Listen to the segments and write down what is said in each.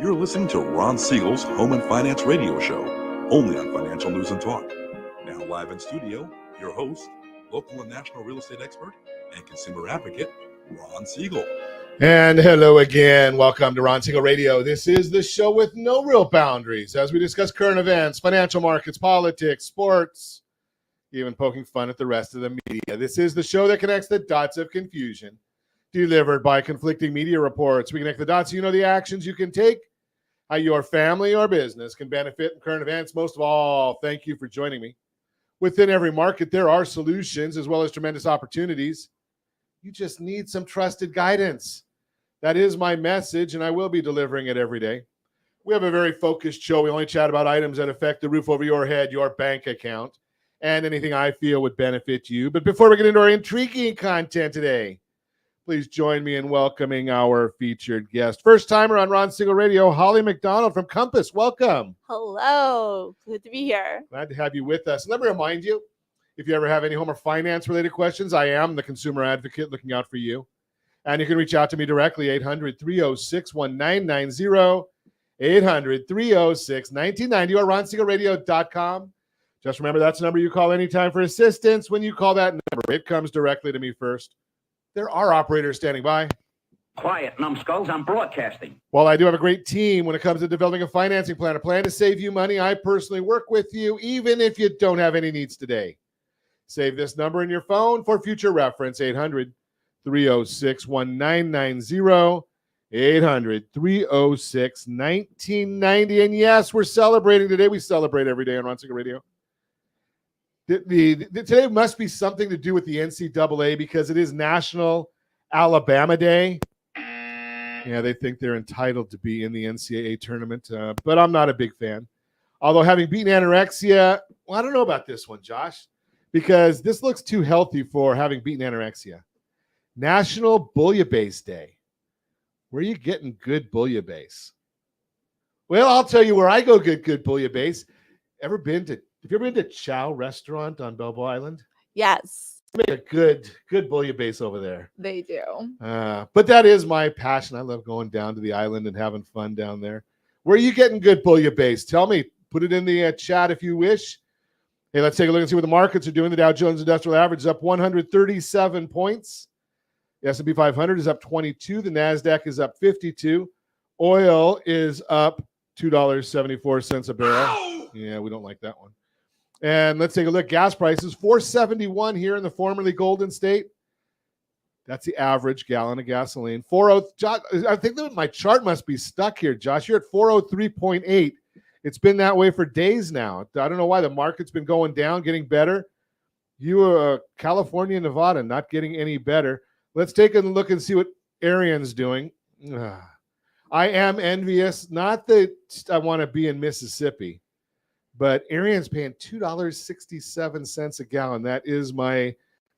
You're listening to Ron Siegel's Home and Finance Radio Show, only on Financial News and Talk. Now live in studio, your host, local and national real estate expert and consumer advocate, Ron Siegel. And hello again. Welcome to Ron Siegel Radio. This is the show with no real boundaries as we discuss current events, financial markets, politics, sports, even poking fun at the rest of the media. This is the show that connects the dots of confusion delivered by conflicting media reports. We connect the dots so you know the actions you can take, how your family or business can benefit in current events. Most of all, thank you for joining me. Within every market, there are solutions as well as tremendous opportunities. You just need some trusted guidance. That is my message, and I will be delivering it every day. We have a very focused show. We only chat about items that affect the roof over your head, your bank account, and anything I feel would benefit you. But before we get into our intriguing content today, please join me in welcoming our featured guest. First timer on Ron Siegel Radio, Holly McDonald from Compass. Welcome. Hello. Good to be here. Glad to have you with us. Let me remind you, if you ever have any home or finance related questions, I am the consumer advocate looking out for you. And you can reach out to me directly, 800-306-1990, 800-306-1990, or ronsiegelradio.com. Just remember, that's the number you call anytime for assistance. When you call that number, it comes directly to me first. There are operators standing by. Quiet, numbskulls, I'm broadcasting. While I do have a great team when it comes to developing a financing plan, a plan to save you money, I personally work with you, even if you don't have any needs today. Save this number in your phone for future reference, 800-306-1990, 800-306-1990. And yes, we're celebrating today. We celebrate every day on Ron Siegel Radio. Today must be something to do with the NCAA because it is National Alabama Day. Yeah, they think they're entitled to be in the NCAA tournament, but I'm not a big fan. Although having beaten anorexia, well, I don't know about this one, Josh, because this looks too healthy for having beaten anorexia. National Bouillabaisse Day. Where are you getting good bouillabaisse? Well, I'll tell you where I go get good bouillabaisse. Have you ever been to Chow Restaurant on Balboa Island? Yes. They make a good bouillabaisse over there. They do. But that is my passion. I love going down to the island and having fun down there. Where are you getting good bouillabaisse? Tell me. Put it in the chat if you wish. Hey, let's take a look and see what the markets are doing. The Dow Jones Industrial Average is up 137 points. The S&P 500 is up 22. The NASDAQ is up 52. Oil is up $2.74 a barrel. Ow! Yeah, we don't like that one. And let's take a look. Gas prices, $4.71 here in the formerly Golden State. That's the average gallon of gasoline. I think that my chart must be stuck here, Josh. You're at 403.8. It's been that way for days now. I don't know why the market's been going down, getting better. You are California, Nevada, not getting any better. Let's take a look and see what Arian's doing. I am envious. Not that I want to be in Mississippi, but Arian's paying $2.67 a gallon. That is my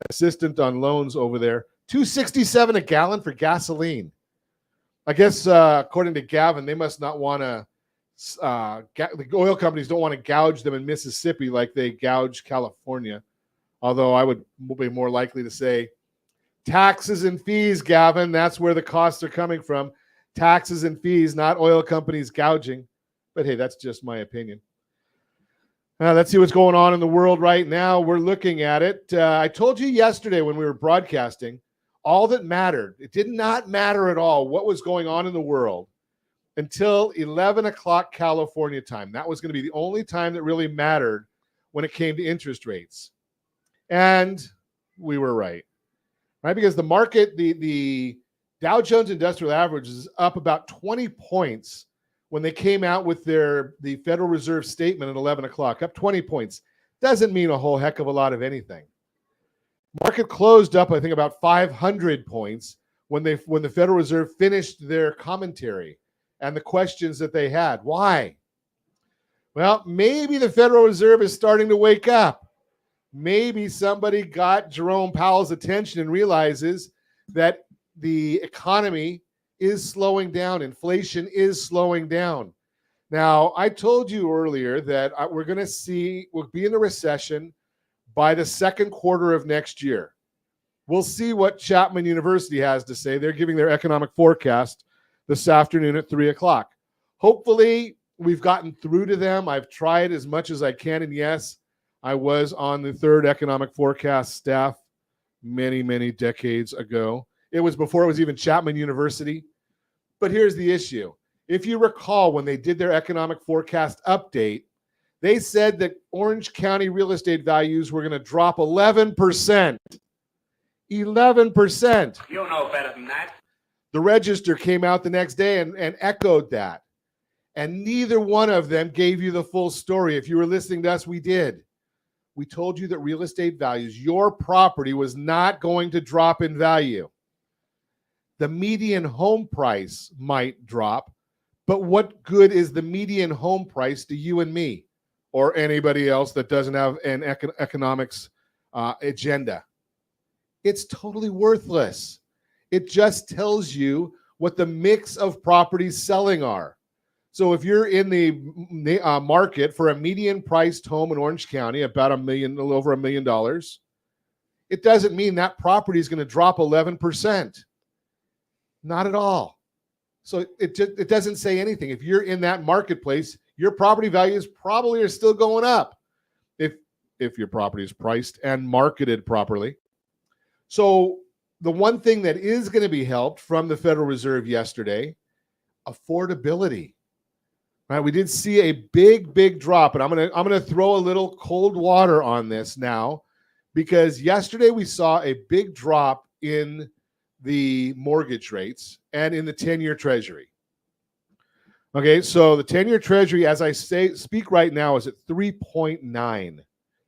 assistant on loans over there. $2.67 a gallon for gasoline. I guess according to Gavin, they must not want to. The oil companies don't want to gouge them in Mississippi like they gouge California. Although I would be more likely to say taxes and fees, Gavin. That's where the costs are coming from. Taxes and fees, not oil companies gouging. But hey, that's just my opinion. Let's see what's going on in the world right now. We're looking at it. I told you yesterday when we were broadcasting, all that mattered. It did not matter at all what was going on in the world until 11 o'clock California time. That was going to be the only time that really mattered when it came to interest rates. And we were right? Because the market, the Dow Jones Industrial Average is up about 20 points when they came out with the Federal Reserve statement at 11 o'clock, up 20 points. Doesn't mean a whole heck of a lot of anything. Market closed up, I think, about 500 points when the Federal Reserve finished their commentary and the questions that they had. Why? Well, maybe the Federal Reserve is starting to wake up. Maybe somebody got Jerome Powell's attention and realizes that the economy is slowing down. Inflation is slowing down. Now, I told you earlier that we'll be in a recession by the second quarter of next year. We'll see what Chapman University has to say. They're giving their economic forecast this afternoon at 3 o'clock. Hopefully, we've gotten through to them. I've tried as much as I can. And yes, I was on the third economic forecast staff many, many decades ago. It was before it was even Chapman University. But here's the issue. If you recall, when they did their economic forecast update, they said that Orange County real estate values were going to drop 11%. 11%. You know better than that. The Register came out the next day and echoed that. And neither one of them gave you the full story. If you were listening to us, we did. We told you that real estate values, your property was not going to drop in value. The median home price might drop, but what good is the median home price to you and me or anybody else that doesn't have an economics agenda? It's totally worthless. It just tells you what the mix of properties selling are. So if you're in the market for a median priced home in Orange County, about a little over $1 million, it doesn't mean that property is going to drop 11%. Not at all. So it doesn't say anything. If you're in that marketplace, your property values probably are still going up if your property is priced and marketed properly. So the one thing that is going to be helped from the Federal Reserve yesterday, affordability. Right, we did see a big drop, and I'm gonna throw a little cold water on this now, because yesterday we saw a big drop in the mortgage rates and in the 10-year Treasury. Okay, so the 10-year Treasury, as I speak right now, is at 3.9,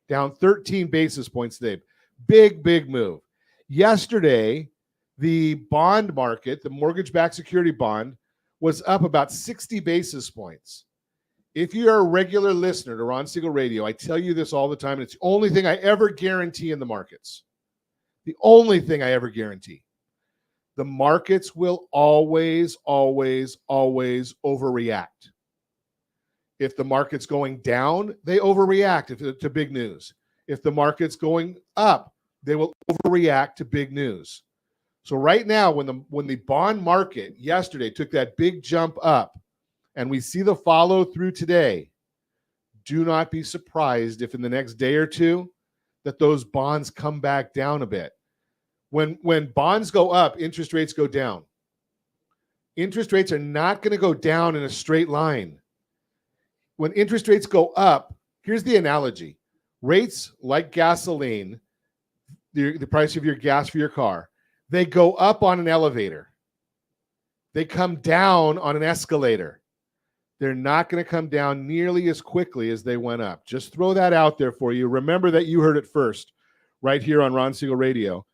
down 13 basis points today. Big move. Yesterday, the bond market, the mortgage-backed security bond, was up about 60 basis points. If you're a regular listener to Ron Siegel Radio, I tell you this all the time, and it's the only thing I ever guarantee in the markets. The only thing I ever guarantee. The markets will always overreact. If the market's going down, they overreact to big news. If the market's going up, they will overreact to big news. So right now, when the bond market yesterday took that big jump up, and we see the follow through today, do not be surprised if in the next day or two that those bonds come back down a bit. When bonds go up, interest rates go down. Interest rates are not going to go down in a straight line. When interest rates go up, here's the analogy. Rates like gasoline, the price of your gas for your car, they go up on an elevator. They come down on an escalator. They're not going to come down nearly as quickly as they went up. Just throw that out there for you. Remember that you heard it first right here on Ron Siegel Radio.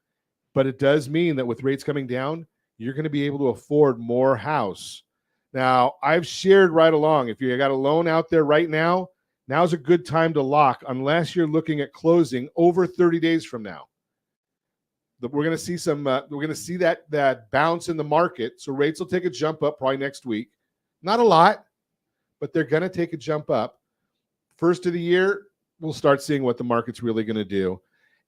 But it does mean that with rates coming down, you're going to be able to afford more house. Now, I've shared right along, if you got a loan out there right now, now's a good time to lock unless you're looking at closing over 30 days from now. We're going to see that bounce in the market. So rates will take a jump up probably next week. Not a lot, but they're going to take a jump up. First of the year, we'll start seeing what the market's really going to do.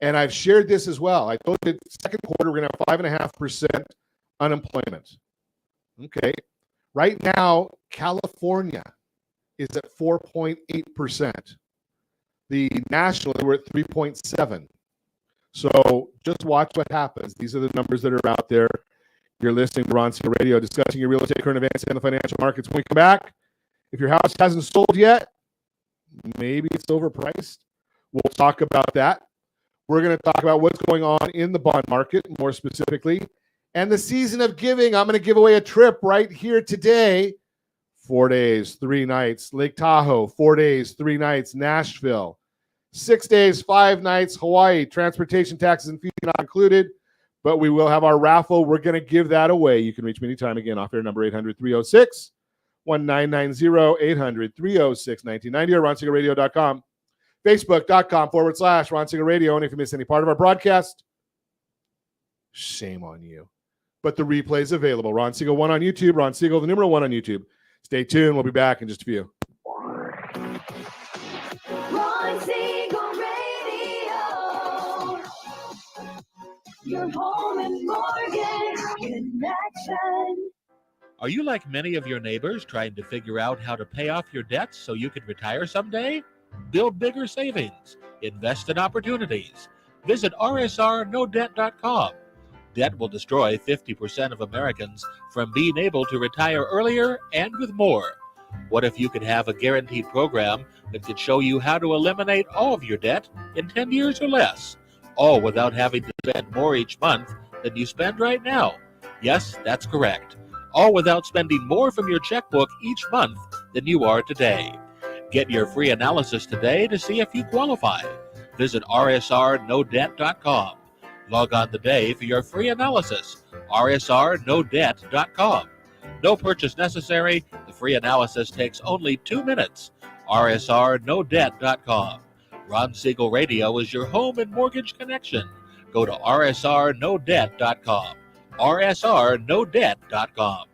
And I've shared this as well. I told you second quarter, we're going to have 5.5% unemployment. Okay. Right now, California is at 4.8%. The nationally, we're at 3.7%. So just watch what happens. These are the numbers that are out there. You're listening to Ron Siegel Radio, discussing your real estate, current events, and the financial markets. When we come back, if your house hasn't sold yet, maybe it's overpriced. We'll talk about that. We're going to talk about what's going on in the bond market, more specifically, and the season of giving. I'm going to give away a trip right here today. 4 days, 3 nights. Lake Tahoe, 4 days, 3 nights. Nashville. 6 days, 5 nights, Hawaii, transportation, taxes, and fees not included, but we will have our raffle. We're going to give that away. You can reach me anytime. Again, off air number 800-306-1990, 800-306-1990, or RonSiegelRadio.com, Facebook.com/Ron Siegel Radio. And if you miss any part of our broadcast, shame on you. But the replay is available. Ron Siegel 1 on YouTube, Ron Siegel, the number 1 on YouTube. Stay tuned. We'll be back in just a few. Your home and mortgage connection. Are you like many of your neighbors trying to figure out how to pay off your debts so you can retire someday? Build bigger savings. Invest in opportunities. Visit rsrnodebt.com. Debt will destroy 50% of Americans from being able to retire earlier and with more. What if you could have a guaranteed program that could show you how to eliminate all of your debt in 10 years or less, all without having to spend more each month than you spend right now? Yes, that's correct. All without spending more from your checkbook each month than you are today. Get your free analysis today to see if you qualify. Visit rsrnodebt.com. Log on today for your free analysis. rsrnodebt.com. No purchase necessary. The free analysis takes only 2 minutes. rsrnodebt.com. Ron Siegel Radio is your home and mortgage connection. Go to rsrnodebt.com. rsrnodebt.com.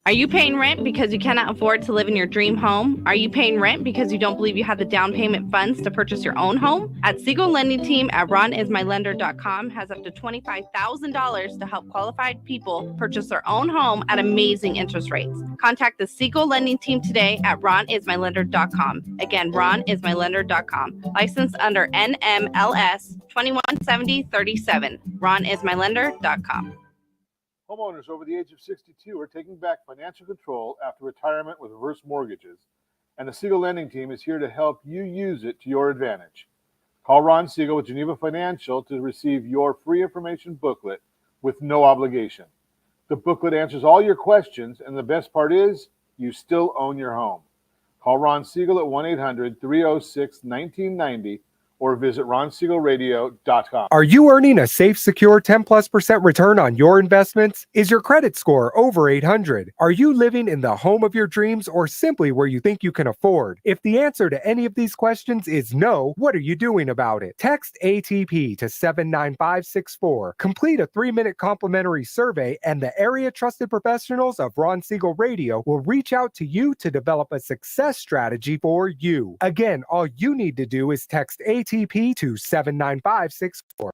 Are you paying rent because you cannot afford to live in your dream home? Are you paying rent because you don't believe you have the down payment funds to purchase your own home? At Siegel Lending Team at ronismylender.com has up to $25,000 to help qualified people purchase their own home at amazing interest rates. Contact the Siegel Lending Team today at ronismylender.com. Again, ronismylender.com. Licensed under NMLS 217037. ronismylender.com. Homeowners over the age of 62 are taking back financial control after retirement with reverse mortgages, and the Siegel Lending Team is here to help you use it to your advantage. Call Ron Siegel with Geneva Financial to receive your free information booklet with no obligation. The booklet answers all your questions, and the best part is you still own your home. Call Ron Siegel at 1-800-306-1990 or visit ronsiegelradio.com. Are you earning a safe, secure 10+% return on your investments? Is your credit score over 800? Are you living in the home of your dreams or simply where you think you can afford? If the answer to any of these questions is no, what are you doing about it? Text ATP to 79564. Complete a 3-minute complimentary survey, and the area trusted professionals of Ron Siegel Radio will reach out to you to develop a success strategy for you. Again, all you need to do is text ATP to 79564.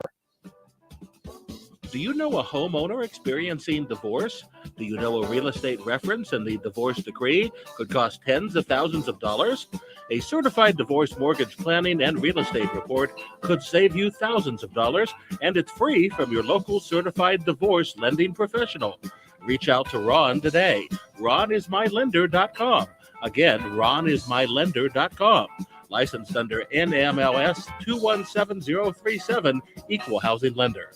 Do you know a homeowner experiencing divorce? Do you know a real estate reference and the divorce decree could cost tens of thousands of dollars? A certified divorce mortgage planning and real estate report could save you thousands of dollars, and it's free from your local certified divorce lending professional. Reach out to Ron today. ronismylender.com. Again, ronismylender.com. Licensed under NMLS 217037, Equal Housing Lender.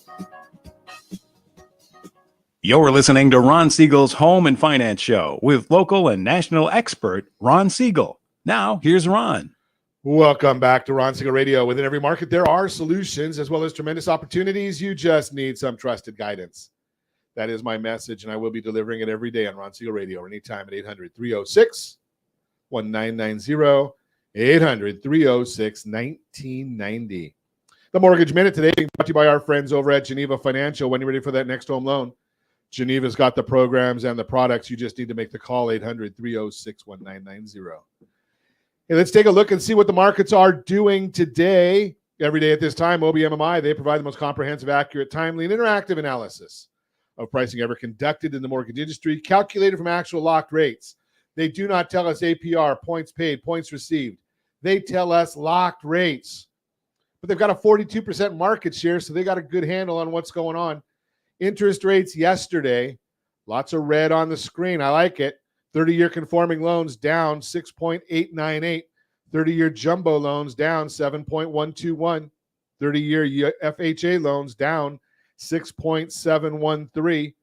You're listening to Ron Siegel's Home and Finance Show with local and national expert Ron Siegel. Now, here's Ron. Welcome back to Ron Siegel Radio. Within every market, there are solutions as well as tremendous opportunities. You just need some trusted guidance. That is my message, and I will be delivering it every day on Ron Siegel Radio or anytime at 800-306-1990. 800-306-1990. The Mortgage Minute today being brought to you by our friends over at Geneva Financial. When you're ready for that next home loan, Geneva's got the programs and the products. You just need to make the call, 800-306-1990. Hey, let's take a look and see what the markets are doing today. Every day at this time, OBMMI, they provide the most comprehensive, accurate, timely, and interactive analysis of pricing ever conducted in the mortgage industry, calculated from actual locked rates. They do not tell us APR, points paid, points received. They tell us locked rates. But they've got a 42% market share, so they got a good handle on what's going on. Interest rates yesterday, lots of red on the screen. I like it. 30-year conforming loans down 6.898. 30-year jumbo loans down 7.121. 30-year FHA loans down 6.713.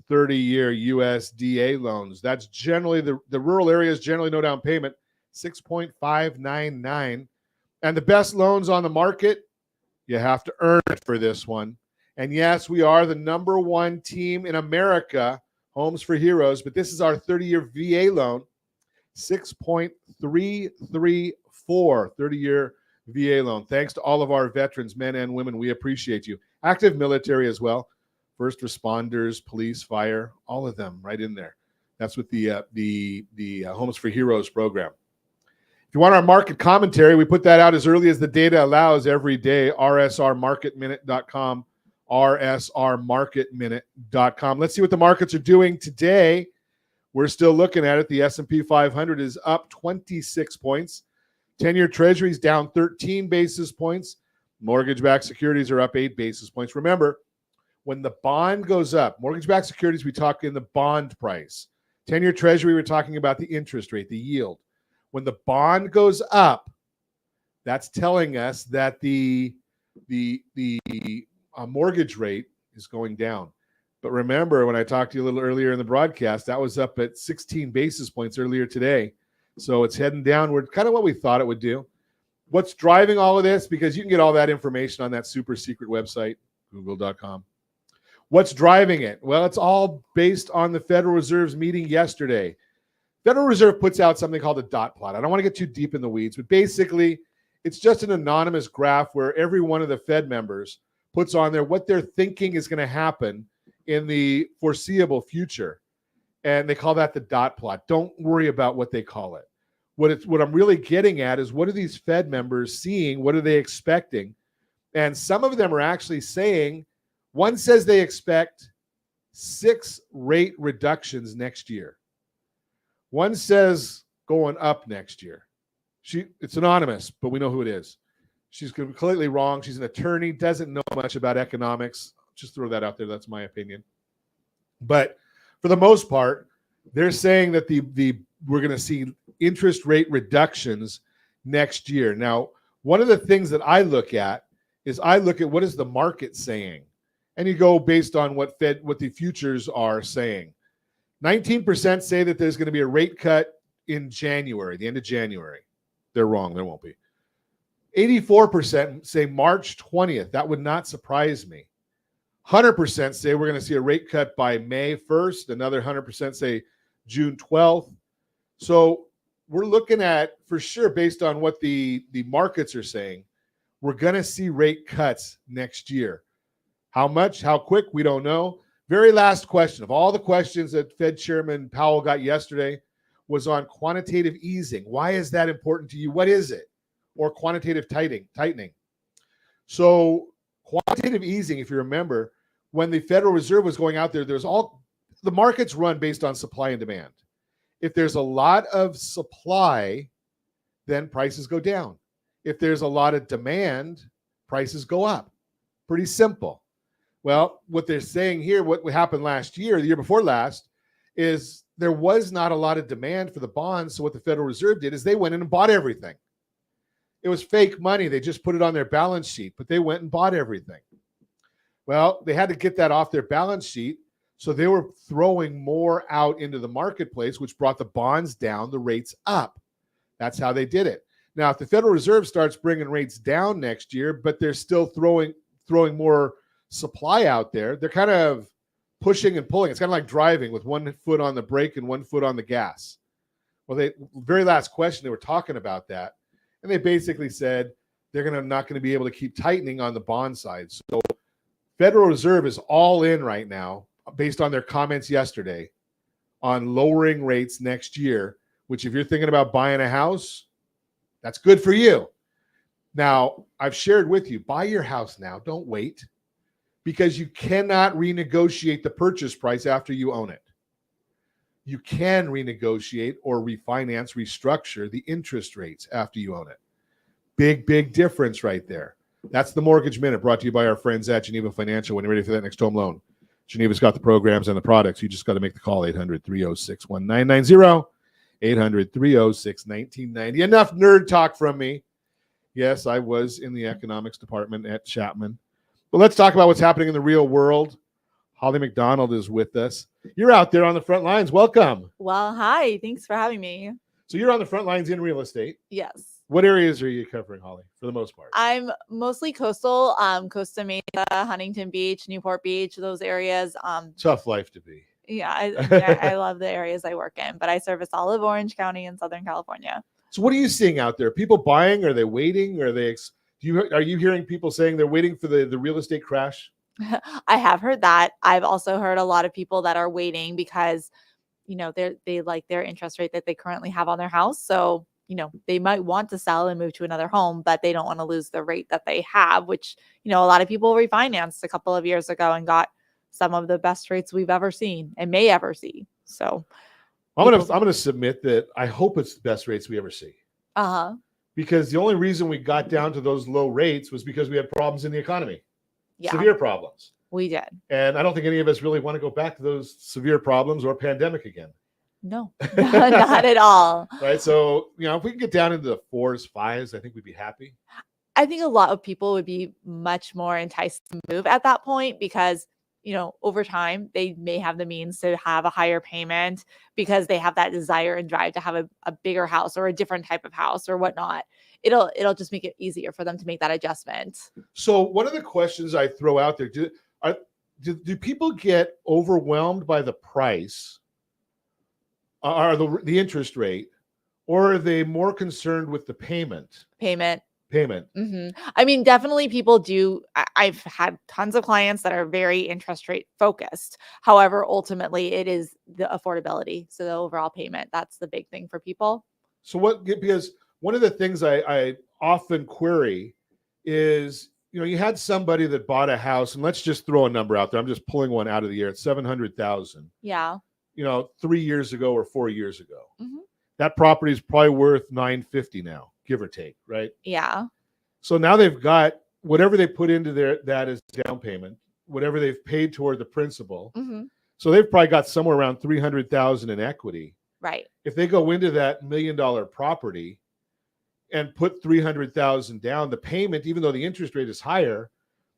30-year USDA loans. That's generally the rural areas, generally no down payment, 6.599. And the best loans on the market, you have to earn it for this one. And yes, we are the number one team in America, Homes for Heroes, but this is our 30-year VA loan, 6.334, 30-year VA loan. Thanks to all of our veterans, men and women. We appreciate you. Active military as well. First responders, police, fire, all of them right in there. That's with the Homes for Heroes program. If you want our market commentary, we put that out as early as the data allows every day, rsrmarketminute.com. rsrmarketminute.com. Let's see what the markets are doing today. We're still looking at it. The S&P 500 is up 26 points. 10-year treasuries down 13 basis points. Mortgage-backed securities are up 8 basis points. Remember, when the bond goes up, mortgage-backed securities, we talk in the bond price. 10-year treasury, we're talking about the interest rate, the yield. When the bond goes up, that's telling us that the mortgage rate is going down. But remember, when I talked to you a little earlier in the broadcast, that was up at 16 basis points earlier today. So it's heading downward, kind of what we thought it would do. What's driving all of this? Because you can get all that information on that super secret website, google.com. What's driving it? Well, it's all based on the Federal Reserve's meeting yesterday. Federal Reserve puts out something called a dot plot. I don't want to get too deep in the weeds, but basically, it's just an anonymous graph where every one of the Fed members puts on there what they're thinking is going to happen in the foreseeable future. And they call that the dot plot. Don't worry about what they call it. What I'm really getting at is, what are these Fed members seeing? What are they expecting? And some of them are actually saying, one says they expect 6 rate reductions next year. One says going up next year. It's anonymous, but we know who it is. She's completely wrong. She's an attorney, doesn't know much about economics. Just throw that out there. That's my opinion. But for the most part, they're saying that we're going to see interest rate reductions next year. Now, one of the things that I look at is what is the market saying, and you go based on what the futures are saying. 19% say that there's going to be a rate cut in January, the end of January. They're wrong. There won't be. 84% say March 20th. That would not surprise me. 100% say we're going to see a rate cut by May 1st. Another 100% say June 12th. So we're looking at, for sure, based on what the markets are saying, we're going to see rate cuts next year. How much, how quick, we don't know. Very last question of all the questions that Fed Chairman Powell got yesterday was on quantitative easing. Why is that important to you? What is it? Or quantitative tightening. So quantitative easing, if you remember, when the Federal Reserve was going out there, the markets run based on supply and demand. If there's a lot of supply, then prices go down. If there's a lot of demand, prices go up. Pretty simple. Well, what they're saying here, what happened last year, the year before last, is there was not a lot of demand for the bonds. So what the Federal Reserve did is they went in and bought everything. It was fake money. They just put it on their balance sheet, but they went and bought everything. Well, they had to get that off their balance sheet. So they were throwing more out into the marketplace, which brought the bonds down, the rates up. That's how they did it. Now, if the Federal Reserve starts bringing rates down next year, but they're still throwing more supply out there, they're kind of pushing and pulling. It's kind of like driving with one foot on the brake and one foot on the gas. Well, very last question, they were talking about that. And they basically said they're not going to be able to keep tightening on the bond side. So Federal Reserve is all in right now, based on their comments yesterday, on lowering rates next year, which if you're thinking about buying a house, that's good for you. Now, I've shared with you, buy your house now. Don't wait, because you cannot renegotiate the purchase price after you own it. You can renegotiate or refinance, restructure the interest rates after you own it. Big difference right there. That's the Mortgage Minute, brought to you by our friends at Geneva Financial. When you're ready for that next home loan, Geneva's got the programs and the products. You just got to make the call, 800-306-1990, 800-306-1990. Enough nerd talk from me. Yes, I was in the economics department at Chapman. But let's talk about what's happening in the real world. Holly McDonald is with us. You're out there on the front lines. Welcome. Well, hi. Thanks for having me. So you're on the front lines in real estate. Yes. What areas are you covering, Holly, for the most part? I'm mostly coastal, Costa Mesa, Huntington Beach, Newport Beach, those areas. Tough life to be. Yeah, I love the areas I work in, but I service all of Orange County in Southern California. So what are you seeing out there? People buying? Are they waiting? Are you hearing people saying they're waiting for the real estate crash? I have heard that. I've also heard a lot of people that are waiting because, they like their interest rate that they currently have on their house. So they might want to sell and move to another home, but they don't want to lose the rate that they have, which, a lot of people refinanced a couple of years ago and got some of the best rates we've ever seen and may ever see. So I'm gonna submit that I hope it's the best rates we ever see. Because the only reason we got down to those low rates was because we had problems in the economy. Yeah. Severe problems. We did. And I don't think any of us really want to go back to those severe problems or pandemic again. No, not at all. Right. So, if we can get down into the 4s, 5s, I think we'd be happy. I think a lot of people would be much more enticed to move at that point because, over time, they may have the means to have a higher payment because they have that desire and drive to have a bigger house or a different type of house or whatnot. It'll just make it easier for them to make that adjustment. So one of the questions I throw out there, do people get overwhelmed by the price or the interest rate, or are they more concerned with the payment? Payment. Mm-hmm. I mean, definitely people do. I've had tons of clients that are very interest rate focused. However, ultimately it is the affordability. So the overall payment, that's the big thing for people. So because one of the things I often query is, you had somebody that bought a house, and let's just throw a number out there. I'm just pulling one out of the air. It's 700,000. Yeah. 3 years ago or 4 years ago. Mm-hmm. That property is probably worth $950 now, give or take, right? Yeah. So now they've got whatever they put into that as down payment, whatever they've paid toward the principal. Mm-hmm. So they've probably got somewhere around $300,000 in equity. Right. If they go into that $1 million property and put $300,000 down, the payment, even though the interest rate is higher,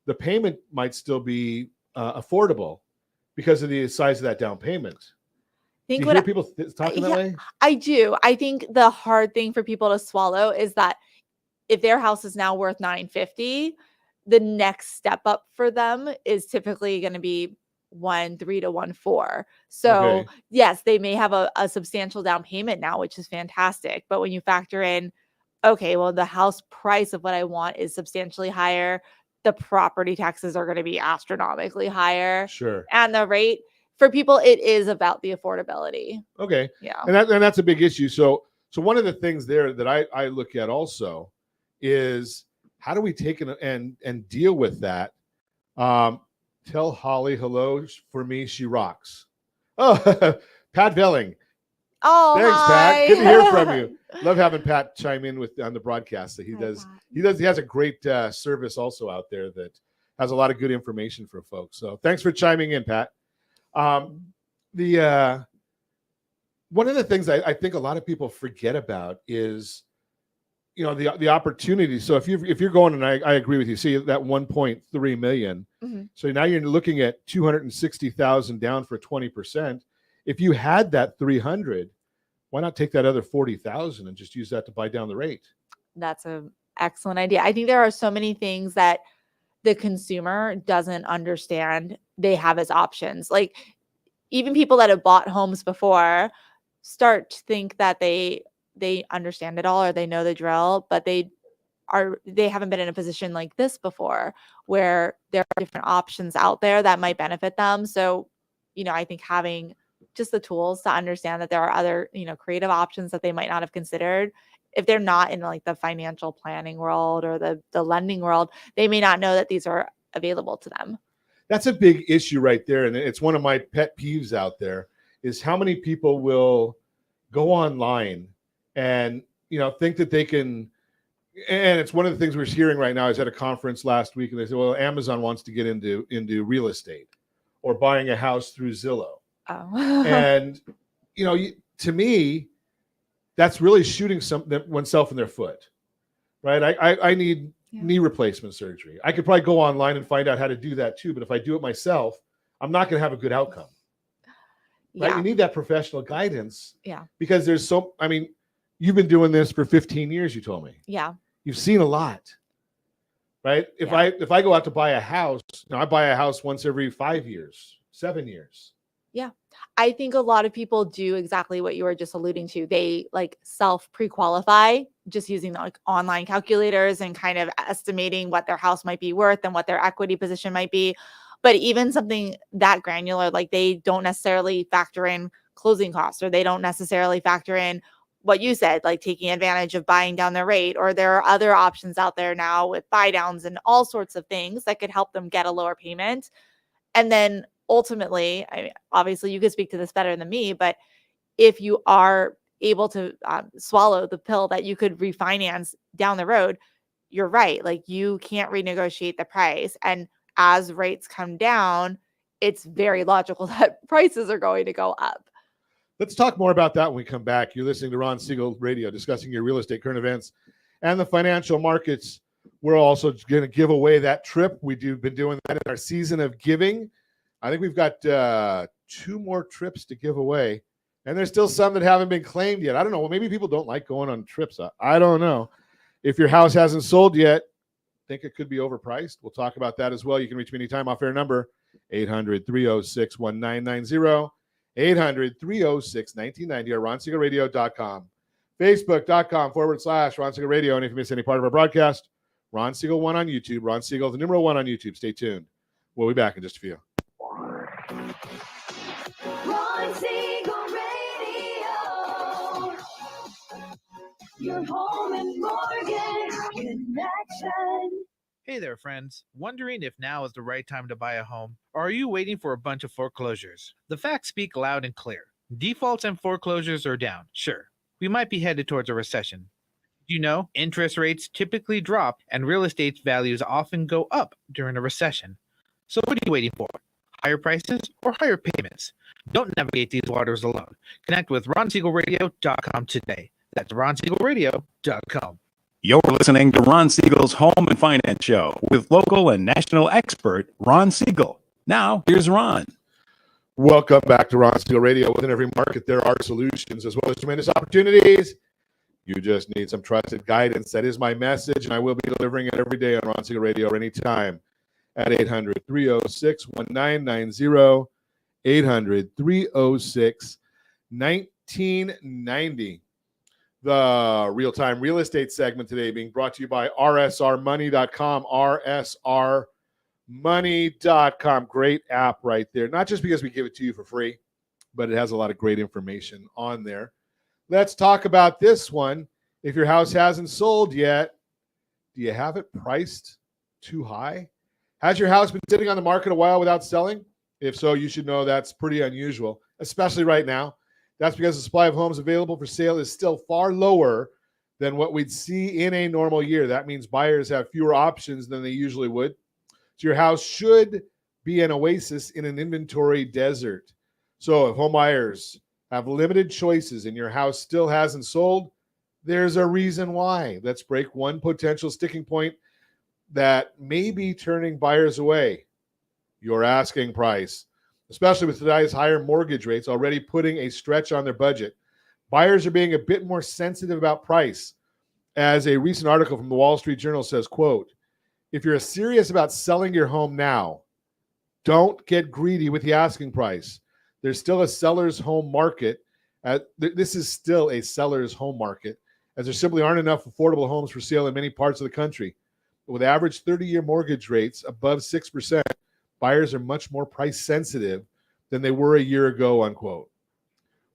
the payment might still be affordable because of the size of that down payment. Do you hear people talking that way? I do. I think the hard thing for people to swallow is that if their house is now worth $950, the next step up for them is typically going to be 1.3 to 1.4. So yes, they may have a substantial down payment now, which is fantastic. But when you factor in, okay, well, the house price of what I want is substantially higher. The property taxes are going to be astronomically higher. Sure. And the rate for people, it is about the affordability. Okay. Yeah. And that's a big issue. So one of the things there that I look at also is how do we take and deal with that? Tell Holly hello for me. She rocks. Oh, Pat Velling. Oh, thanks, hi. Pat. Good to hear from you. Love having Pat chime in on the broadcast. He has a great service also out there that has a lot of good information for folks. So thanks for chiming in, Pat. One of the things I think a lot of people forget about is, the opportunity. So if you're going, and I agree with you, see that 1.3 million. Mm-hmm. So now you're looking at 260,000 down for 20%. If you had that 300, why not take that other 40,000 and just use that to buy down the rate? That's an excellent idea. I think there are so many things that the consumer doesn't understand they have as options. Like even people that have bought homes before start to think that they understand it all or they know the drill, but they haven't been in a position like this before where there are different options out there that might benefit them. So, I think having just the tools to understand that there are other, creative options that they might not have considered. If they're not in like the financial planning world or the lending world, they may not know that these are available to them. That's a big issue right there. And it's one of my pet peeves out there is how many people will go online and, think that they can. And it's one of the things we're hearing right now. I was at a conference last week and they said, well, Amazon wants to get into real estate or buying a house through Zillow. Oh. And, to me, that's really shooting oneself in their foot, right? I need knee replacement surgery. I could probably go online and find out how to do that too. But if I do it myself, I'm not going to have a good outcome. Right? Yeah. You need that professional guidance. Yeah. Because you've been doing this for 15 years, you told me. Yeah. You've seen a lot, right? If I go out to buy a house, I buy a house once every 5 years, 7 years. Yeah. I think a lot of people do exactly what you were just alluding to. They like self pre-qualify just using like online calculators and kind of estimating what their house might be worth and what their equity position might be. But even something that granular, like they don't necessarily factor in closing costs or they don't necessarily factor in what you said, like taking advantage of buying down their rate, or there are other options out there now with buy downs and all sorts of things that could help them get a lower payment. And then ultimately, I mean, obviously you could speak to this better than me, but if you are able to swallow the pill that you could refinance down the road, you're right. Like, you can't renegotiate the price. And as rates come down, it's very logical that prices are going to go up. Let's talk more about that when we come back. You're listening to Ron Siegel Radio, discussing your real estate current events and the financial markets. We're also going to give away that trip. We've been doing that in our season of giving. I think we've got 2 more trips to give away. And there's still some that haven't been claimed yet. I don't know. Well, maybe people don't like going on trips. I don't know. If your house hasn't sold yet, think it could be overpriced. We'll talk about that as well. You can reach me anytime. Off-air number, 800-306-1990, 800-306-1990, or RonSiegelRadio.com, Facebook.com/Ron Siegel Radio. And if you miss any part of our broadcast, Ron Siegel 1 on YouTube, Ron Siegel, the number 1 on YouTube. Stay tuned. We'll be back in just a few. Ron Siegel Radio, your home and mortgage connection. Hey there, friends. Wondering if now is the right time to buy a home? Or are you waiting for a bunch of foreclosures? The facts speak loud and clear. Defaults and foreclosures are down. Sure, we might be headed towards a recession. You know, interest rates typically drop and real estate values often go up during a recession. So what are you waiting for? Higher prices or higher payments? Don't navigate these waters alone. Connect with RonSiegelRadio.com today. That's RonSiegelRadio.com. You're listening to Ron Siegel's Home and Finance Show with local and national expert Ron Siegel. Now, here's Ron. Welcome back to Ron Siegel Radio. Within every market, there are solutions as well as tremendous opportunities. You just need some trusted guidance. That is my message, and I will be delivering it every day on Ron Siegel Radio or anytime at 800-306-1990, 800-306-1990. The real-time real estate segment today being brought to you by rsrmoney.com, rsrmoney.com. Great app right there. Not just because we give it to you for free, but it has a lot of great information on there. Let's talk about this one. If your house hasn't sold yet, do you have it priced too high? Has your house been sitting on the market a while without selling? If so, you should know that's pretty unusual, especially right now. That's because the supply of homes available for sale is still far lower than what we'd see in a normal year. That means buyers have fewer options than they usually would. So your house should be an oasis in an inventory desert. So if home buyers have limited choices and your house still hasn't sold, there's a reason why. Let's break one potential sticking point that may be turning buyers away: your asking price. Especially with today's higher mortgage rates already putting a stretch on their budget, buyers are being a bit more sensitive about price. As a recent article from the Wall Street Journal says, quote, if you're serious about selling your home now, don't get greedy with the asking price. There's still a seller's home market. This is still a seller's home market, as there simply aren't enough affordable homes for sale in many parts of the country. But with average 30-year mortgage rates above 6%, buyers are much more price sensitive than they were a year ago, unquote.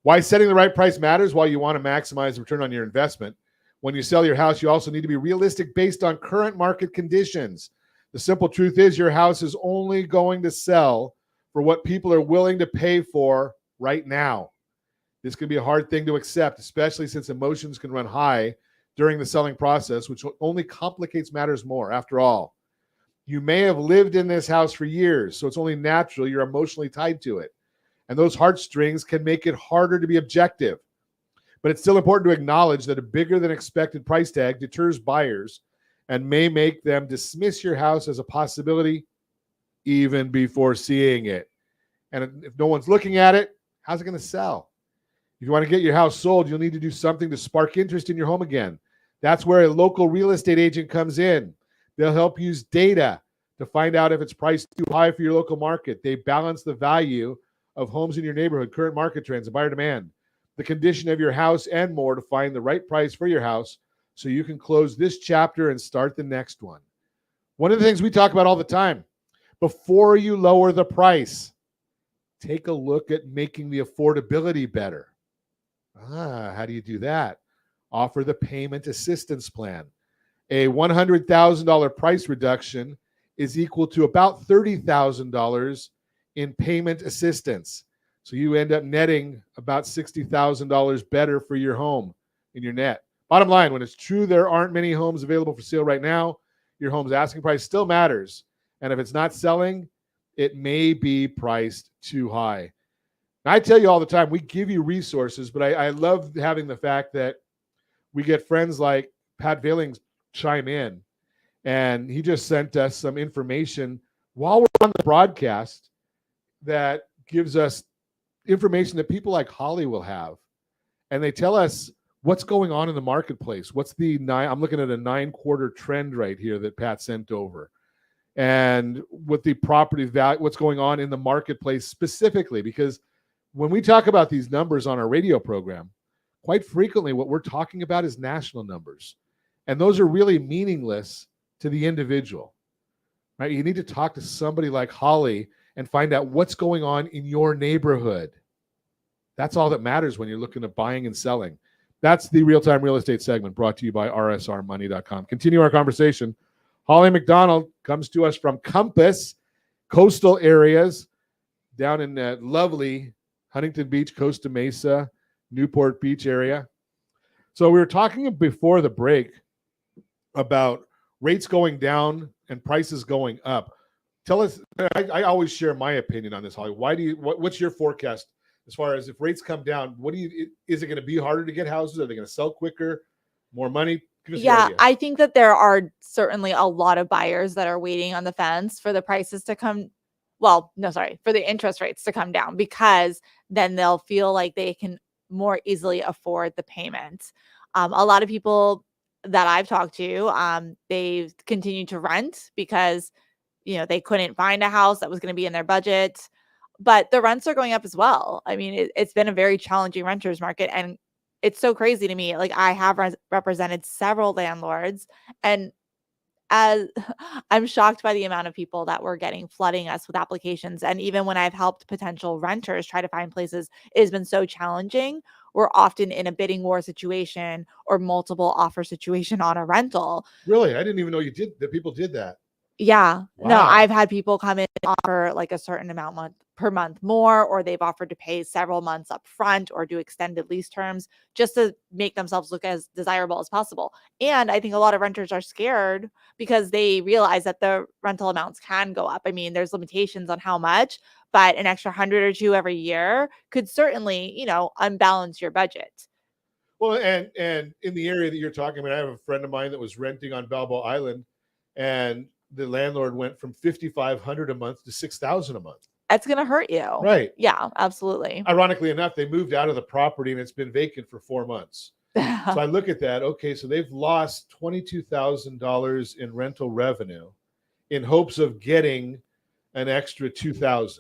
Why setting the right price matters? While you want to maximize the return on your investment, when you sell your house, you also need to be realistic based on current market conditions. The simple truth is your house is only going to sell for what people are willing to pay for right now. This can be a hard thing to accept, especially since emotions can run high during the selling process, which only complicates matters more. After all, you may have lived in this house for years, so it's only natural you're emotionally tied to it. And those heartstrings can make it harder to be objective. But it's still important to acknowledge that a bigger than expected price tag deters buyers and may make them dismiss your house as a possibility even before seeing it. And if no one's looking at it, how's it going to sell? If you want to get your house sold, you'll need to do something to spark interest in your home again. That's where a local real estate agent comes in. They'll help use data to find out if it's priced too high for your local market. They balance the value of homes in your neighborhood, current market trends, and buyer demand, the condition of your house, and more to find the right price for your house so you can close this chapter and start the next one. One of the things we talk about all the time, before you lower the price, take a look at making the affordability better. How do you do that? Offer the payment assistance plan. A $100,000 price reduction is equal to about $30,000 in payment assistance. So you end up netting about $60,000 better for your home in your net. Bottom line, when it's true there aren't many homes available for sale right now, your home's asking price still matters. And if it's not selling, it may be priced too high. Now, I tell you all the time, we give you resources, but I love having the fact that we get friends like Pat Vailings chime in. And he just sent us some information while we're on the broadcast that gives us information that people like Holly will have. And they tell us what's going on in the marketplace. I'm looking at a 9-quarter trend right here that Pat sent over. And with the property value, what's going on in the marketplace specifically, because when we talk about these numbers on our radio program, quite frequently what we're talking about is national numbers. And those are really meaningless to the individual, right? You need to talk to somebody like Holly and find out what's going on in your neighborhood. That's all that matters when you're looking at buying and selling. That's the real-time real estate segment brought to you by rsrmoney.com. Continue our conversation. Holly McDonald comes to us from Compass, coastal areas, down in that lovely Huntington Beach, Costa Mesa, Newport Beach area. So we were talking before the break about rates going down and prices going up. Tell us, I always share my opinion on this, Holly. What's your forecast as far as if rates come down? Is it going to be harder to get houses? Are they going to sell quicker? More money? Yeah, I think that there are certainly a lot of buyers that are waiting on the fence for the prices to come. For the interest rates to come down, because then they'll feel like they can more easily afford the payment. A lot of people that I've talked to, they've continued to rent because, they couldn't find a house that was going to be in their budget, but the rents are going up as well. I mean, it's been a very challenging renters market, and it's so crazy to me. Like, I have represented several landlords, and as I'm shocked by the amount of people that were flooding us with applications. And even when I've helped potential renters try to find places, it has been so challenging. We're often in a bidding war situation or multiple offer situation on a rental. Really? I didn't even know that people did that. Yeah. Wow. No, I've had people come in and offer like a certain amount per month more, or they've offered to pay several months up front or do extended lease terms just to make themselves look as desirable as possible. And I think a lot of renters are scared because they realize that the rental amounts can go up. I mean, there's limitations on how much, but an extra 100 or 2 every year could certainly, unbalance your budget. Well, and in the area that you're talking about, I have a friend of mine that was renting on Balboa Island, and the landlord went from $5,500 a month to $6,000 a month. It's going to hurt you. Right. Yeah, absolutely. Ironically enough, they moved out of the property and it's been vacant for 4 months. So I look at that. Okay, so they've lost $22,000 in rental revenue in hopes of getting an extra $2,000.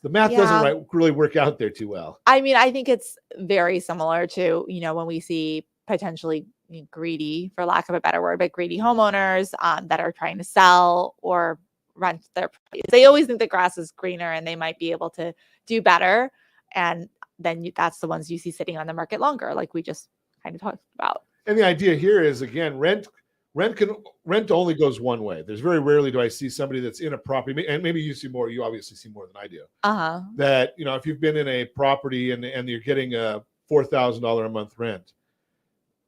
The math doesn't really work out there too well. I mean, I think it's very similar to, when we see potentially greedy, for lack of a better word, but greedy homeowners that are trying to sell or rent their place. They always think the grass is greener and they might be able to do better. And then that's the ones you see sitting on the market longer, like we just kind of talked about. And the idea here is, again, rent only goes one way. There's very rarely do I see somebody that's in a property, and maybe you see more, you obviously see more than I do. That, if you've been in a property and you're getting a $4,000 a month rent,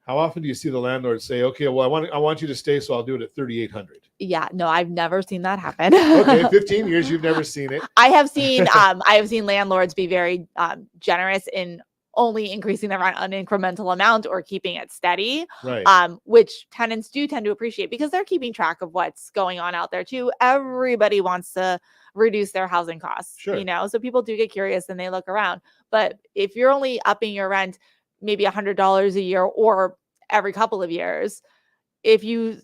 how often do you see the landlord say, okay, well, I want you to stay, so I'll do it at $3,800? Yeah, no, I've never seen that happen. Okay, 15 years, you've never seen it. I have seen landlords be very generous in only increasing the rent an incremental amount or keeping it steady, right? Which tenants do tend to appreciate because they're keeping track of what's going on out there too. Everybody wants to reduce their housing costs, sure. So people do get curious and they look around. But if you're only upping your rent maybe $100 a year or every couple of years, if you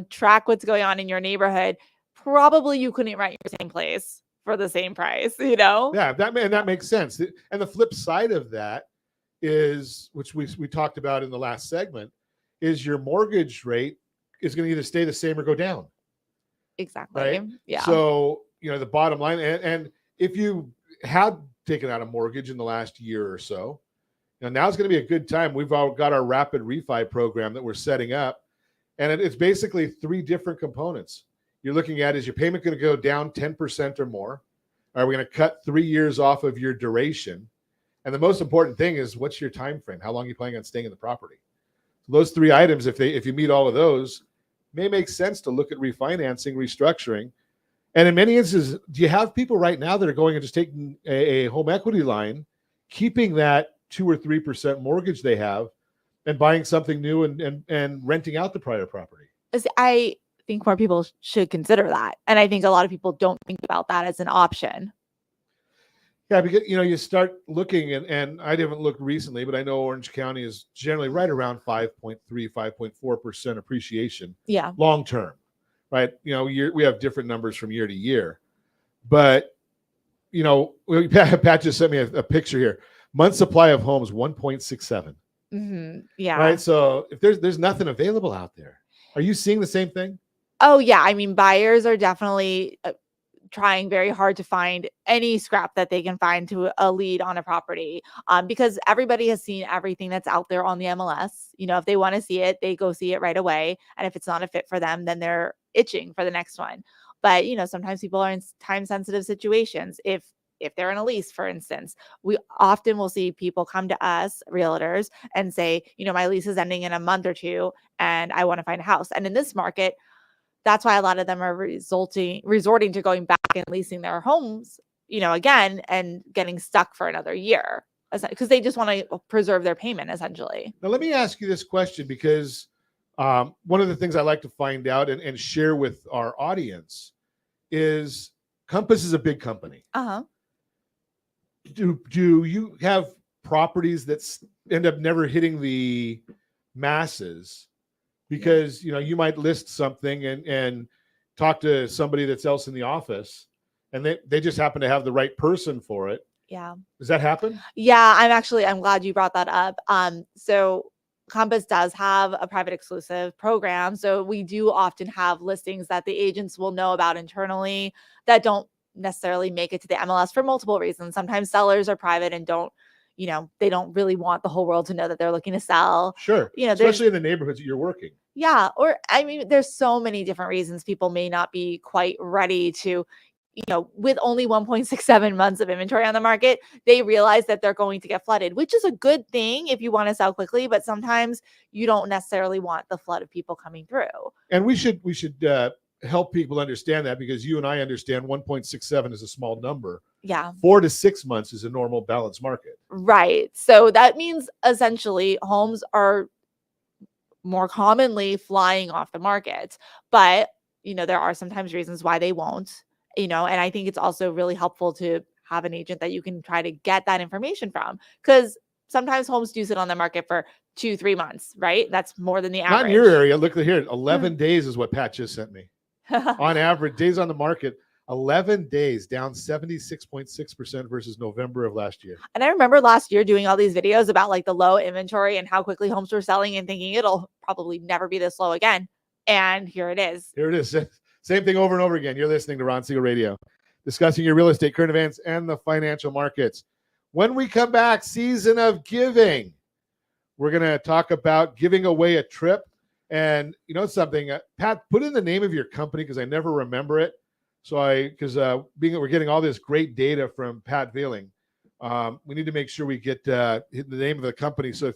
track what's going on in your neighborhood, probably you couldn't rent your same place for the same price, Yeah, that makes sense. And the flip side of that is, which we talked about in the last segment, is your mortgage rate is going to either stay the same or go down. Exactly. Right? Yeah. So, the bottom line, and if you had taken out a mortgage in the last year or so, Now's going to be a good time. We've all got our rapid refi program that we're setting up, and it's basically 3 different components. You're looking at, is your payment going to go down 10% or more? Are we going to cut 3 years off of your duration? And the most important thing is, what's your time frame? How long are you planning on staying in the property? So those 3 items, if you meet all of those, may make sense to look at refinancing, restructuring. And in many instances, do you have people right now that are going and just taking a home equity line, keeping that 2 or 3% mortgage they have, and buying something new and renting out the prior property? I think more people should consider that. And I think a lot of people don't think about that as an option. Yeah, because you start looking, and I haven't looked recently, but I know Orange County is generally right around 5.3, 5.4% appreciation. Yeah. Long term, right? We have different numbers from year to year, but Pat just sent me a picture here. Month supply of homes 1.67. Mm-hmm. Yeah. Right. So if there's nothing available out there, are you seeing the same thing? Oh yeah. I mean, buyers are definitely trying very hard to find any scrap that they can find to a lead on a property, because everybody has seen everything that's out there on the MLS. If they want to see it, they go see it right away. And if it's not a fit for them, then they're itching for the next one. But, sometimes people are in time sensitive situations. If they're in a lease, for instance, we often will see people come to us, realtors, and say, my lease is ending in a month or 2 and I want to find a house. And in this market, that's why a lot of them are resorting to going back and leasing their homes, again, and getting stuck for another year because they just want to preserve their payment, essentially. Now, let me ask you this question, because one of the things I like to find out and share with our audience is Compass is a big company. Uh-huh. Do you have properties that end up never hitting the masses? Because you might list something and talk to somebody that's else in the office, and they just happen to have the right person for it. Yeah. Does that happen? Yeah, I'm glad you brought that up. So Compass does have a private exclusive program. So we do often have listings that the agents will know about internally that don't necessarily make it to the MLS for multiple reasons. Sometimes sellers are private and they don't really want the whole world to know that they're looking to sell. Sure. Especially in the neighborhoods that you're working. Yeah. Or, there's so many different reasons people may not be quite ready to, with only 1.67 months of inventory on the market, they realize that they're going to get flooded, which is a good thing if you want to sell quickly, but sometimes you don't necessarily want the flood of people coming through. And we should help people understand that, because you and I understand 1.67 is a small number. Yeah. 4 to 6 months is a normal balanced market. Right. So that means essentially homes are more commonly flying off the market, but there are sometimes reasons why they won't, and I think it's also really helpful to have an agent that you can try to get that information from, because sometimes homes do sit on the market for 2-3 months, right? That's more than the average. Not in your area. Look here, 11 days is what Pat just sent me. On average, days on the market, 11 days, down 76.6% versus November of last year. And I remember last year doing all these videos about like the low inventory and how quickly homes were selling and thinking it'll probably never be this low again. And here it is. Here it is. Same thing over and over again. You're listening to Ron Siegel Radio, discussing your real estate, current events, and the financial markets. When we come back, season of giving. We're going to talk about giving away a trip. And something, Pat, put in the name of your company, because I never remember it. So we're getting all this great data from Pat Vealing, we need to make sure we get the name of the company. So if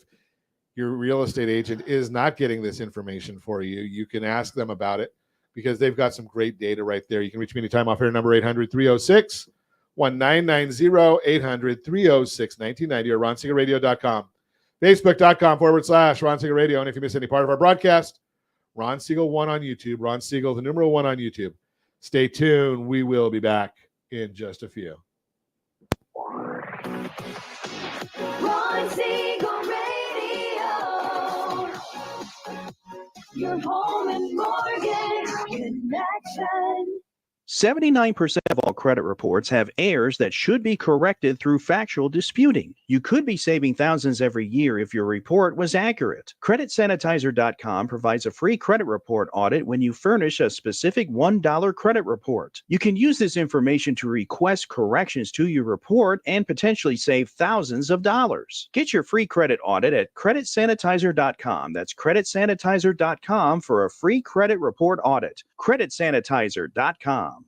your real estate agent is not getting this information for you, you can ask them about it, because they've got some great data right there. You can reach me anytime off air, number 800-306-1990, 800-306-1990, or ronsiegelradio.com. Facebook.com/Ron Siegel Radio. And if you miss any part of our broadcast, Ron Siegel 1 on YouTube, Ron Siegel, the numeral 1 on YouTube. Stay tuned. We will be back in just a few. Ron Siegel Radio. Your home and mortgage connection. 79% of all credit reports have errors that should be corrected through factual disputing. You could be saving thousands every year if your report was accurate. CreditSanitizer.com provides a free credit report audit when you furnish a specific $1 credit report. You can use this information to request corrections to your report and potentially save thousands of dollars. Get your free credit audit at CreditSanitizer.com. That's CreditSanitizer.com for a free credit report audit. CreditSanitizer.com.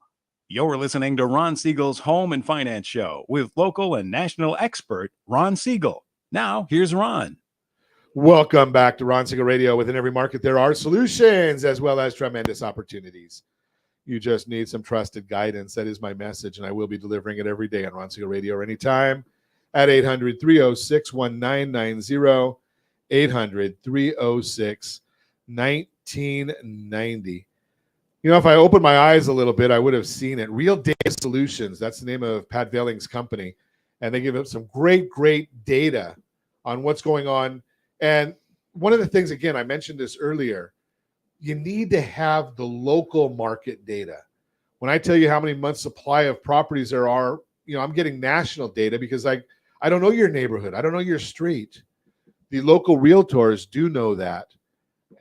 You're listening to Ron Siegel's Home and Finance Show with local and national expert Ron Siegel. Now, here's Ron. Welcome back to Ron Siegel Radio. Within every market, there are solutions as well as tremendous opportunities. You just need some trusted guidance. That is my message, and I will be delivering it every day on Ron Siegel Radio or anytime at 800-306-1990, 800-306-1990. You know, if I opened my eyes a little bit, I would have seen it. Real Data Solutions, that's the name of Pat Velling's company. And they give us some great data on what's going on. And one of the things, again, I mentioned this earlier, you need to have the local market data. When I tell you how many months supply of properties there are, you know, I'm getting national data because I don't know your neighborhood. I don't know your street. The local realtors do know that.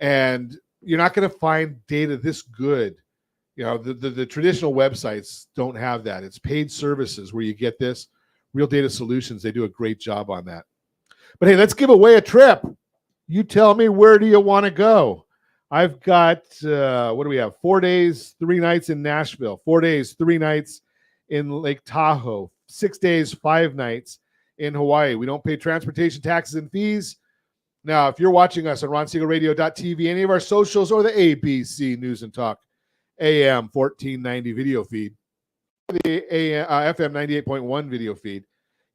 And you're not going to find data this good. You know, the traditional websites don't have that. It's paid services where you get this. Real Data Solutions, they do a great job on that. But hey, let's give away a trip. You tell me, where do you want to go? I've got, what do we have? 4 days, 3 nights in Nashville, 4 days, 3 nights in Lake Tahoe, 6 days, 5 nights in Hawaii. We don't pay transportation, taxes, and fees. Now, if you're watching us on RonSiegelRadio.tv, any of our socials, or the ABC News and Talk AM 1490 video feed, the FM 98.1 video feed,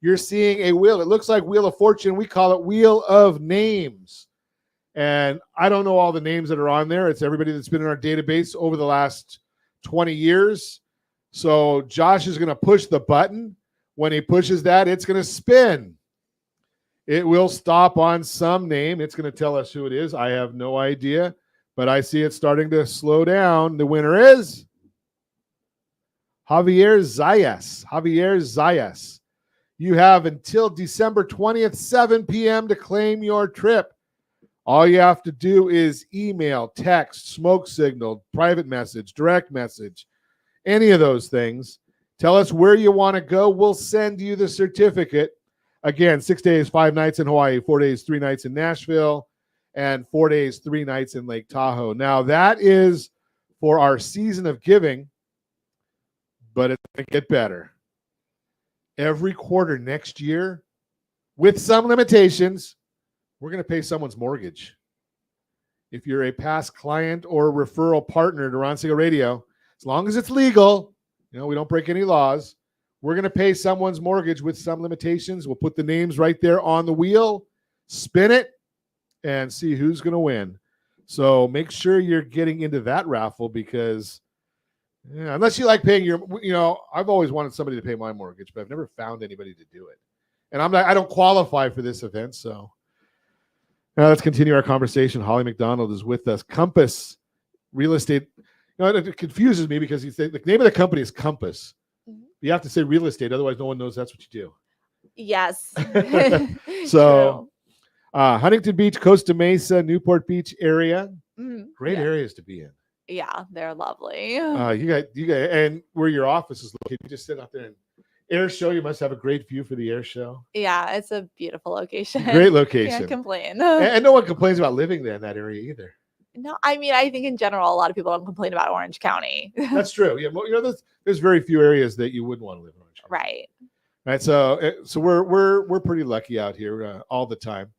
you're seeing a wheel. It looks like Wheel of Fortune. We call it Wheel of Names. And I don't know all the names that are on there. It's everybody that's been in our database over the last 20 years. So Josh is going to push the button. When he pushes that, it's going to spin. It will stop on some name. It's going to tell us who it is. I have no idea, but I see it starting to slow down. The winner is Javier Zayas. Javier Zayas. You have until December 20th, 7 p.m. to claim your trip. All you have to do is email, text, smoke signal, private message, direct message, any of those things. Tell us where you want to go. We'll send you the certificate. Again, 6 days, 5 nights in Hawaii, 4 days, 3 nights in Nashville, and 4 days, 3 nights in Lake Tahoe. Now, that is for our season of giving, but it's going to get better. Every quarter next year, with some limitations, we're going to pay someone's mortgage. If you're a past client or referral partner to Ron Siegel Radio, as long as it's legal, you know, we don't break any laws, we're going to pay someone's mortgage with some limitations. We'll put the names right there on the wheel, spin it, and see who's going to win. So make sure you're getting into that raffle because, yeah, unless you like paying your, you know, I've always wanted somebody to pay my mortgage, but I've never found anybody to do it. And I don't qualify for this event. So now let's continue our conversation. Holly McDonald is with us. Compass Real Estate. You know, it confuses me because you think the name of the company is Compass. You have to say real estate, otherwise no one knows that's what you do. Yes. So Huntington Beach, Costa Mesa, Newport Beach area. Great areas to be in. Yeah, they're lovely. You got, and where your office is located, you just sit out there and air show. You must have a great view for the air show. Yeah, it's a beautiful location. Great location. Can't complain. And no one complains about living there in that area either. No, I mean, I think in general, a lot of people don't complain about Orange County. That's true. Yeah, you know, there's very few areas that you wouldn't want to live in Orange County. Right. Right. So we're pretty lucky out here all the time.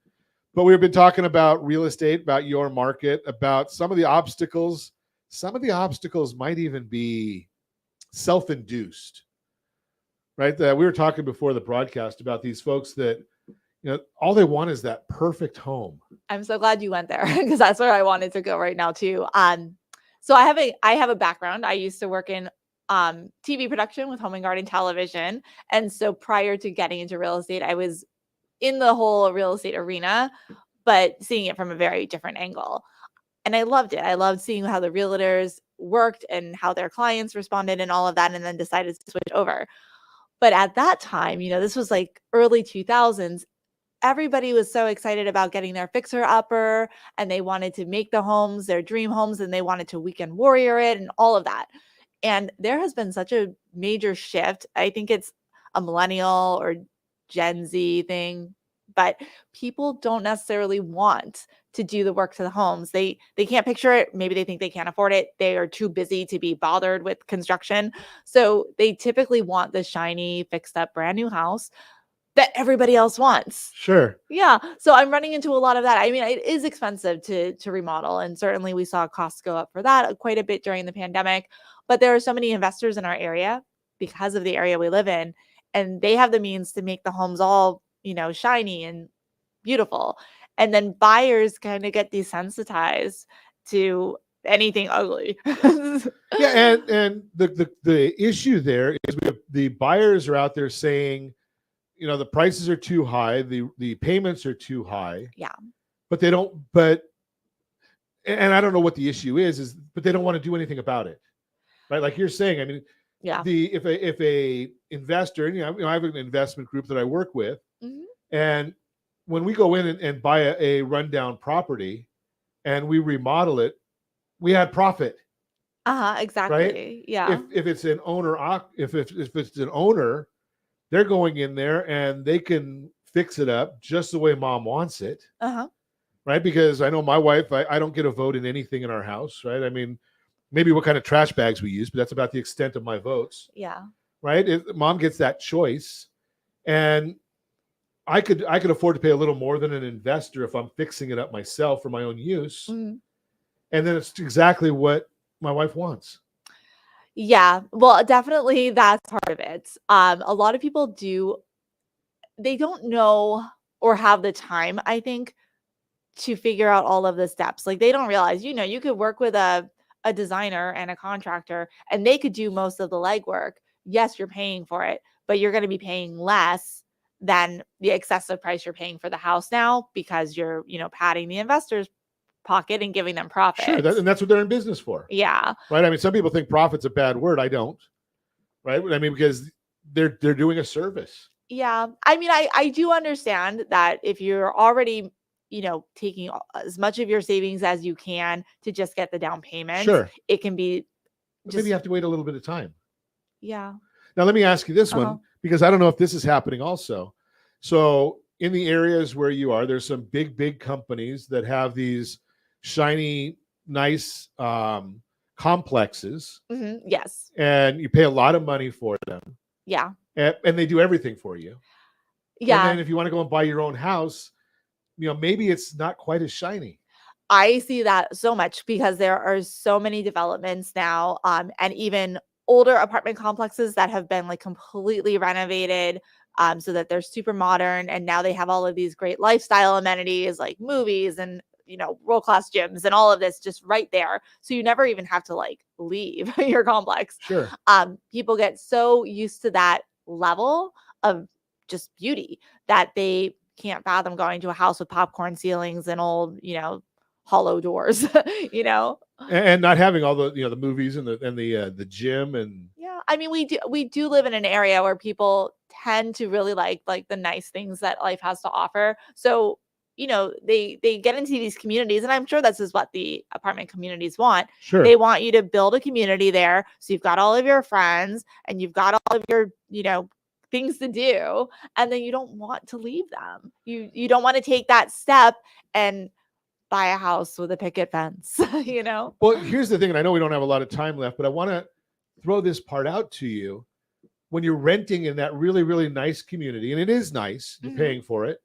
But we've been talking about real estate, about your market, about some of the obstacles. Some of the obstacles might even be self-induced. Right. We were talking before the broadcast about these folks that, you know, all they want is that perfect home. I'm so glad you went there because that's where I wanted to go right now too. So I have a background. I used to work in TV production with Home and Garden Television, and so prior to getting into real estate, I was in the whole real estate arena, but seeing it from a very different angle. And I loved it. I loved seeing how the realtors worked and how their clients responded and all of that, and then decided to switch over. But at that time, this was like early 2000s. Everybody was so excited about getting their fixer upper, and they wanted to make the homes their dream homes, and they wanted to weekend warrior it and all of that. And there has been such a major shift. I think it's a millennial or Gen Z thing, but people don't necessarily want to do the work to the homes. They can't picture it. Maybe they think they can't afford it. They are too busy to be bothered with construction. So they typically want the shiny, fixed up, brand new house that everybody else wants. Sure. Yeah. So I'm running into a lot of that. I mean, it is expensive to remodel. And certainly we saw costs go up for that quite a bit during the pandemic. But there are so many investors in our area because of the area we live in, and they have the means to make the homes all, shiny and beautiful. And then buyers kind of get desensitized to anything ugly. Yeah, and the issue there is the buyers are out there saying, the prices are too high, the payments are too high. Yeah. But they don't. And I don't know what the issue is, but they don't want to do anything about it, right? Like you're saying. I mean, yeah. If a investor, and I have an investment group that I work with, and when we go in and buy a rundown property, and we remodel it, we had profit. Exactly. Right? Yeah. If it's an owner, if it's an owner, they're going in there and they can fix it up just the way mom wants it. Right? Because I know my wife, I don't get a vote in anything in our house, right? I mean, maybe what kind of trash bags we use, but that's about the extent of my votes. Yeah. Right? Mom gets that choice. And I could afford to pay a little more than an investor if I'm fixing it up myself for my own use. And then it's exactly what my wife wants. Yeah, well, definitely that's part of it. A lot of people they don't know or have the time, I think, to figure out all of the steps. Like they don't realize, you could work with a designer and a contractor, and they could do most of the legwork. Yes, you're paying for it, but you're going to be paying less than the excessive price you're paying for the house now, because you're, padding the investor's pocket and giving them profit. Sure, and that's what they're in business for. Yeah. Right. I mean, some people think profit's a bad word. I don't. Right. I mean, because they're doing a service. Yeah. I mean, I do understand that if you're already, taking as much of your savings as you can to just get the down payment, sure, it can be. Maybe you have to wait a little bit of time. Yeah. Now, let me ask you this one, because I don't know if this is happening also. So in the areas where you are, there's some big companies that have these shiny, nice complexes. Yes. And you pay a lot of money for them. Yeah. And they do everything for you. Yeah. And then if you want to go and buy your own house, maybe it's not quite as shiny. I see that so much because there are so many developments now, and even older apartment complexes that have been like completely renovated, so that they're super modern, and now they have all of these great lifestyle amenities like movies and world-class gyms and all of this just right there. So you never even have to like leave your complex. Sure. People get so used to that level of just beauty that they can't fathom going to a house with popcorn ceilings and old, hollow doors, and not having all the, the movies and the gym. And yeah, I mean, we do live in an area where people tend to really like the nice things that life has to offer. So they get into these communities, and I'm sure this is what the apartment communities want. Sure. They want you to build a community there, so you've got all of your friends and you've got all of your things to do, and then you don't want to leave them. You don't want to take that step and buy a house with a picket fence. Well, here's the thing, and I know we don't have a lot of time left, but I want to throw this part out to you. When you're renting in that really, really nice community, and it is nice, you're paying for it,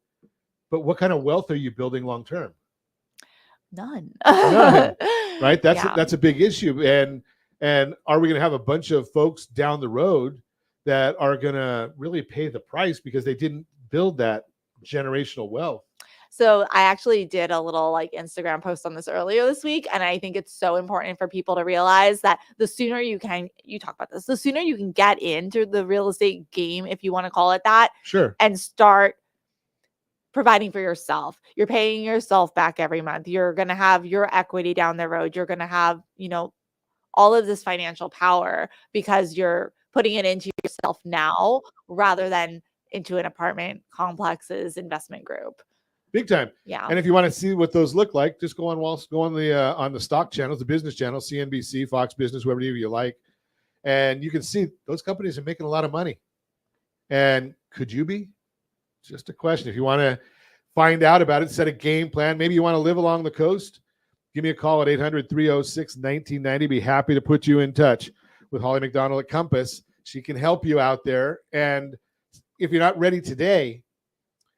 but what kind of wealth are you building long term? None. Right? That's a big issue. And are we going to have a bunch of folks down the road that are going to really pay the price because they didn't build that generational wealth? So I actually did a little Instagram post on this earlier this week. And I think it's so important for people to realize that the sooner you talk about this, the sooner you can get into the real estate game, if you want to call it that. Sure. And start providing for yourself. You're paying yourself back every month. You're going to have your equity down the road. You're going to have, all of this financial power because you're putting it into yourself now rather than into an apartment complex's investment group. Big time. Yeah. And if you want to see what those look like, just go on the stock channels, the business channel, CNBC, Fox Business, whoever you like. And you can see those companies are making a lot of money. And could you be? Just a question. If you want to find out about it, set a game plan. Maybe you want to live along the coast. Give me a call at 800-306-1990. Be happy to put you in touch with Holly McDonald at Compass. She can help you out there. And if you're not ready today,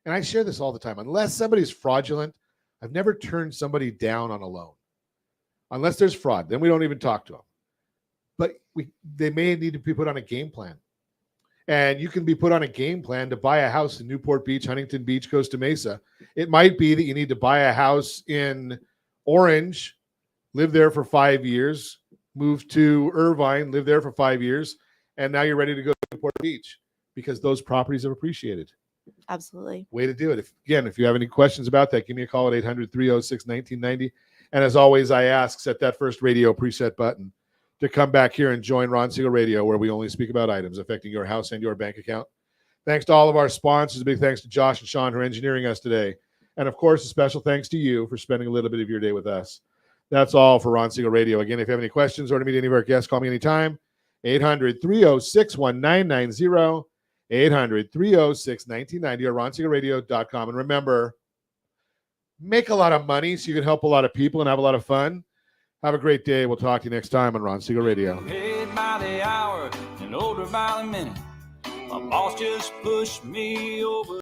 and I share this all the time, unless somebody's fraudulent, I've never turned somebody down on a loan. Unless there's fraud, then we don't even talk to them. But they may need to be put on a game plan. And you can be put on a game plan to buy a house in Newport Beach, Huntington Beach, Costa Mesa. It might be that you need to buy a house in Orange, live there for 5 years, move to Irvine, live there for 5 years, and now you're ready to go to Newport Beach because those properties have appreciated. Absolutely. Way to do it. If you have any questions about that, give me a call at 800-306-1990. And as always, I ask, set that first radio preset button to come back here and join Ron Siegel Radio, where we only speak about items affecting your house and your bank account. Thanks to all of our sponsors. A big thanks to Josh and Sean for engineering us today. And, of course, a special thanks to you for spending a little bit of your day with us. That's all for Ron Siegel Radio. Again, if you have any questions or to meet any of our guests, call me anytime. 800-306-1990. 800-306-1990 or ronsiegelradio.com. And remember, make a lot of money so you can help a lot of people and have a lot of fun. Have a great day. We'll talk to you next time on Ron Siegel Radio. Paid by the hour and older by the minute. My boss just pushed me over.